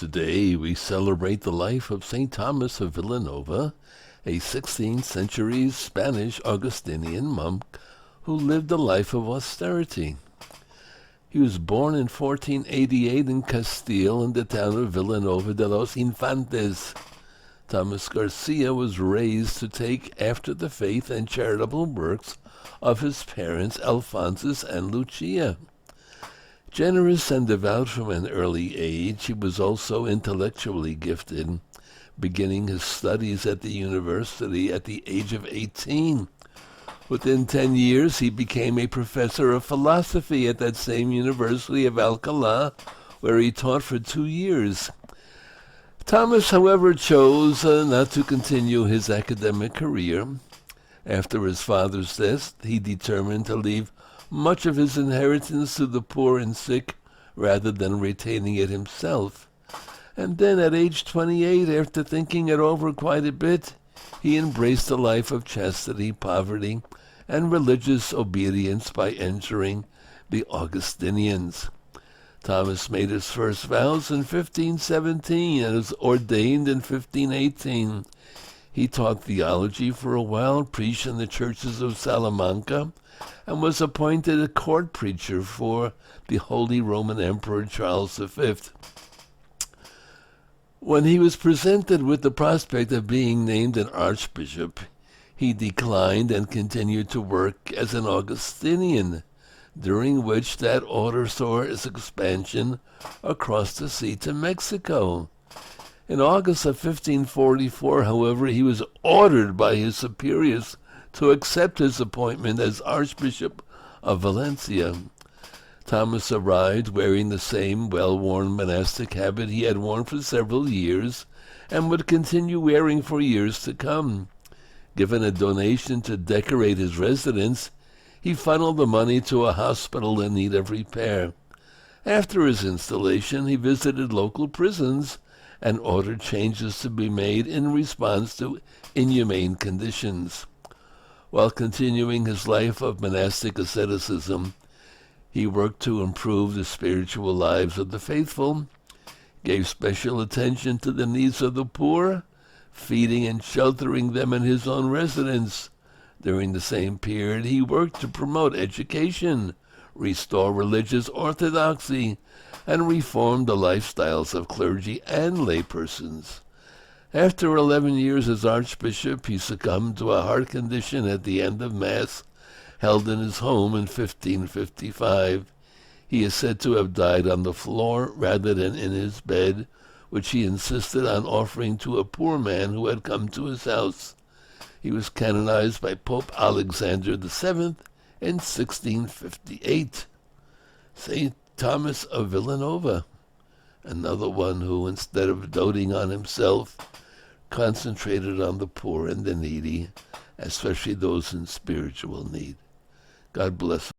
Today we celebrate the life of St. Thomas of Villanova, a 16th century Spanish Augustinian monk who lived a life of austerity. He was born in 1488 in Castile in the town of Villanova de los Infantes. Thomas Garcia was raised to take after the faith and charitable works of his parents Alphonsus and Lucia. Generous and devout from an early age, he was also intellectually gifted, beginning his studies at the university at the age of 18. Within 10 years, he became a professor of philosophy at that same University of Alcalá, where he taught for 2 years. Thomas, however, chose not to continue his academic career. After his father's death, he determined to leave much of his inheritance to the poor and sick rather than retaining it himself. And then at age 28, after thinking it over quite a bit, he embraced a life of chastity, poverty, and religious obedience by entering the Augustinians. Thomas made his first vows in 1517 and was ordained in 1518. He taught theology for a while, preached in the churches of Salamanca, and was appointed a court preacher for the Holy Roman Emperor Charles V. When he was presented with the prospect of being named an archbishop, he declined and continued to work as an Augustinian, during which that order saw its expansion across the sea to Mexico. In August of 1544, however, he was ordered by his superiors to accept his appointment as Archbishop of Valencia. Thomas arrived wearing the same well-worn monastic habit he had worn for several years and would continue wearing for years to come. Given a donation to decorate his residence, he funneled the money to a hospital in need of repair. After his installation, he visited local prisons and ordered changes to be made in response to inhumane conditions. While continuing his life of monastic asceticism, he worked to improve the spiritual lives of the faithful, gave special attention to the needs of the poor, feeding and sheltering them in his own residence. During the same period, he worked to promote education, restore religious orthodoxy, and reform the lifestyles of clergy and laypersons. After 11 years as archbishop, he succumbed to a heart condition at the end of Mass, held in his home in 1555. He is said to have died on the floor rather than in his bed, which he insisted on offering to a poor man who had come to his house. He was canonized by Pope Alexander VII in 1658. St. Thomas of Villanova, another one who, instead of doting on himself, concentrated on the poor and the needy, especially those in spiritual need. God bless.